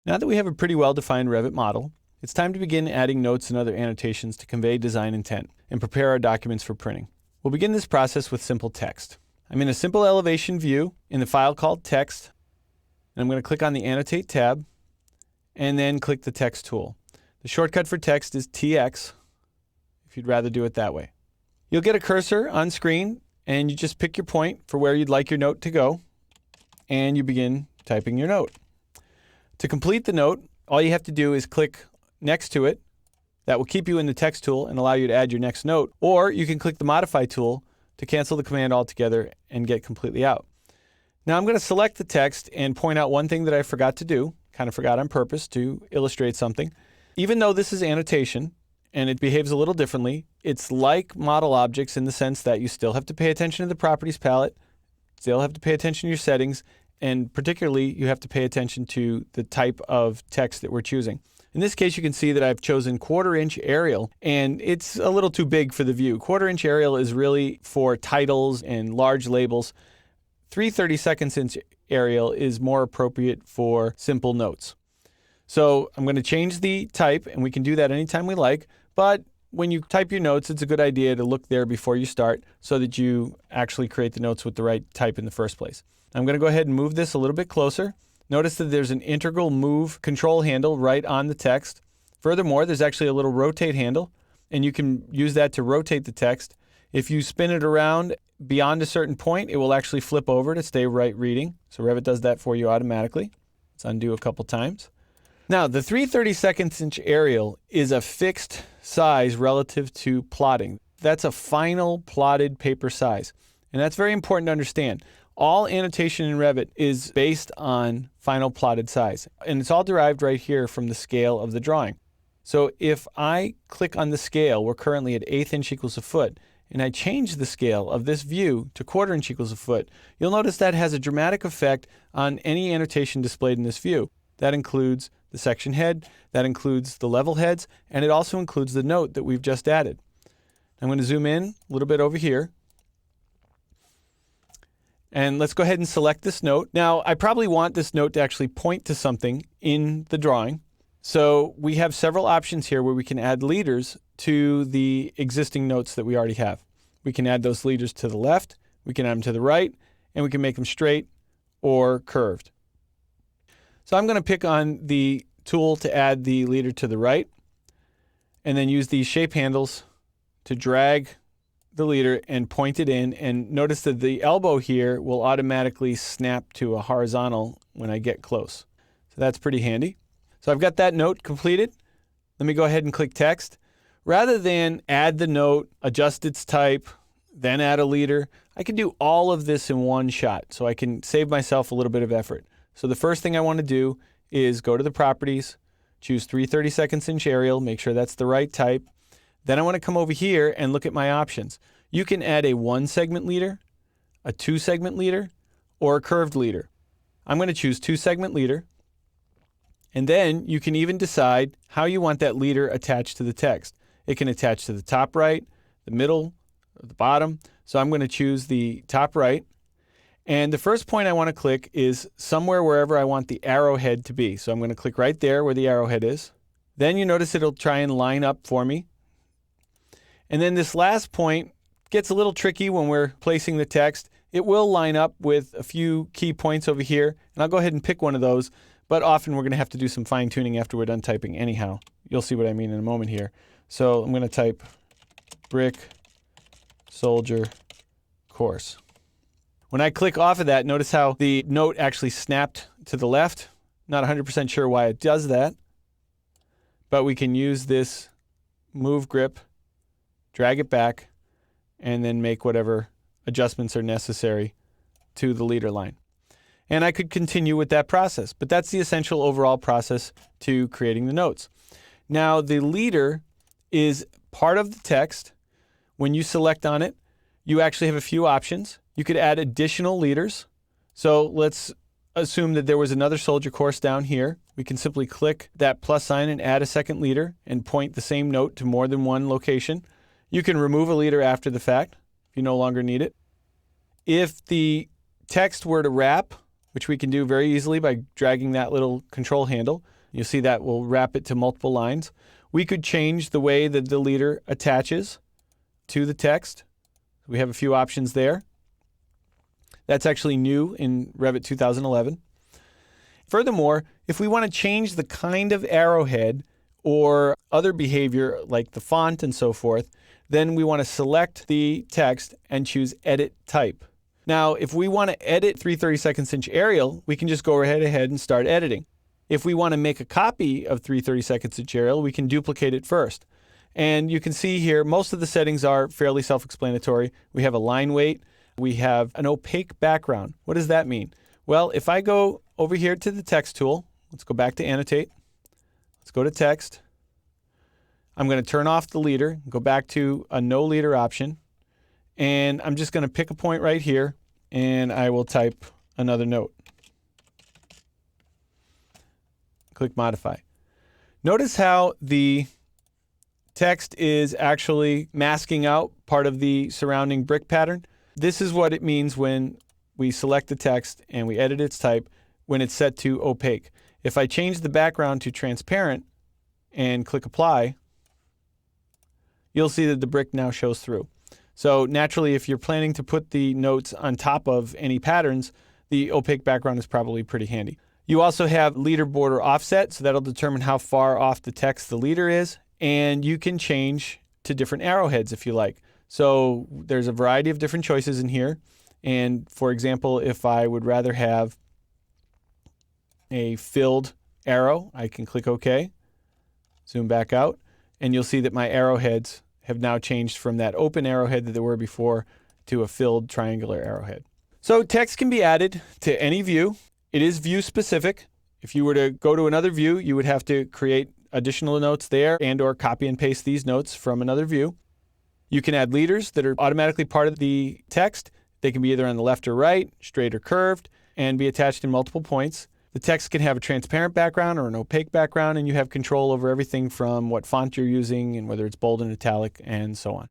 Now that we have a pretty well-defined Revit model, it's time to begin adding notes and other annotations to convey design intent and prepare our documents for printing. We'll begin this process with simple text. I'm in a simple elevation view in the file called text, and I'm going to click on the Annotate tab and then click the Text tool. The shortcut for text is TX if you'd rather do it that way. You'll get a cursor on screen and you just pick your point for where you'd like your note to go and you begin typing your note. To complete the note, all you have to do is click next to it. That will keep you in the text tool and allow you to add your next note, or you can click the modify tool to cancel the command altogether and get completely out. Now I'm going to select the text and point out one thing that I forgot to do, kind of forgot on purpose to illustrate something. Even though this is annotation and it behaves a little differently, it's like model objects in the sense that you still have to pay attention to the properties palette, still have to pay attention to your settings, and particularly you have to pay attention to the type of text that we're choosing. In this case, you can see that I've chosen 1/4 inch Arial, and it's a little too big for the view. 1/4 inch Arial is really for titles and large labels. 3/32 inch Arial is more appropriate for simple notes. So I'm going to change the type, and we can do that anytime we like, but when you type your notes, it's a good idea to look there before you start so that you actually create the notes with the right type in the first place. I'm going to go ahead and move this a little bit closer. Notice that there's an integral move control handle right on the text. Furthermore, there's actually a little rotate handle, and you can use that to rotate the text. If you spin it around beyond a certain point, it will actually flip over to stay right reading. So Revit does that for you automatically. Let's undo a couple times. Now, the 3/32 inch Arial is a fixed size relative to plotting. That's a final plotted paper size. And that's very important to understand. All annotation in Revit is based on final plotted size. And it's all derived right here from the scale of the drawing. So if I click on the scale, we're currently at 1/8 inch equals a foot, and I change the scale of this view to 1/4 inch equals a foot, you'll notice that has a dramatic effect on any annotation displayed in this view. That includes the section head, that includes the level heads, and it also includes the note that we've just added. I'm going to zoom in a little bit over here. And let's go ahead and select this note. Now, I probably want this note to actually point to something in the drawing. So we have several options here where we can add leaders to the existing notes that we already have. We can add those leaders to the left, we can add them to the right, and we can make them straight or curved. So I'm going to pick on the tool to add the leader to the right, and then use these shape handles to drag the leader and point it in, and notice that the elbow here will automatically snap to a horizontal when I get close. So that's pretty handy. So I've got that note completed. Let me go ahead and click text. Rather than add the note, adjust its type, then add a leader, I can do all of this in one shot, so I can save myself a little bit of effort. So the first thing I want to do is go to the properties, choose 3/32 inch Arial, make sure that's the right type. Then I want to come over here and look at my options. You can add a 1-segment leader, a 2-segment leader, or a curved leader. I'm going to choose 2-segment leader. And then you can even decide how you want that leader attached to the text. It can attach to the top right, the middle, or the bottom. So I'm going to choose the top right. And the first point I want to click is somewhere wherever I want the arrowhead to be. So I'm going to click right there where the arrowhead is. Then you notice it'll try and line up for me. And then this last point gets a little tricky when we're placing the text. It will line up with a few key points over here, and I'll go ahead and pick one of those, but often we're going to have to do some fine tuning after we're done typing anyhow. You'll see what I mean in a moment here. So I'm going to type brick soldier course. When I click off of that, notice how the note actually snapped to the left. Not 100% sure why it does that, but we can use this move grip, drag it back, and then make whatever adjustments are necessary to the leader line. And I could continue with that process, but that's the essential overall process to creating the notes. Now, the leader is part of the text. When you select on it, you actually have a few options. You could add additional leaders. So let's assume that there was another soldier course down here. We can simply click that plus sign and add a second leader and point the same note to more than one location. You can remove a leader after the fact if you no longer need it. If the text were to wrap, which we can do very easily by dragging that little control handle. You'll see that will wrap it to multiple lines. We could change the way that the leader attaches to the text. We have a few options there. That's actually new in Revit 2011. Furthermore, if we want to change the kind of arrowhead or other behavior like the font and so forth, then we want to select the text and choose Edit Type. Now, if we want to edit 3/32 Arial, we can just go ahead and start editing. If we want to make a copy of 3/32 Arial, we can duplicate it first. And you can see here, most of the settings are fairly self-explanatory. We have a line weight. We have an opaque background. What does that mean? Well, if I go over here to the text tool, let's go back to annotate. Let's go to text. I'm going to turn off the leader, go back to a no leader option. And I'm just going to pick a point right here and I will type another note. Click modify. Notice how the text is actually masking out part of the surrounding brick pattern. This is what it means when we select the text and we edit its type when it's set to opaque. If I change the background to transparent and click apply, you'll see that the brick now shows through. So naturally, if you're planning to put the notes on top of any patterns, the opaque background is probably pretty handy. You also have leader border offset, so that'll determine how far off the text the leader is, and you can change to different arrowheads if you like. So there's a variety of different choices in here. And for example, if I would rather have a filled arrow, I can click OK, zoom back out, and you'll see that my arrowheads have now changed from that open arrowhead that they were before to a filled triangular arrowhead. So text can be added to any view. It is view specific. If you were to go to another view, you would have to create additional notes there and or copy and paste these notes from another view. You can add leaders that are automatically part of the text. They can be either on the left or right, straight or curved, and be attached in multiple points. The text can have a transparent background or an opaque background, and you have control over everything from what font you're using and whether it's bold and italic and so on.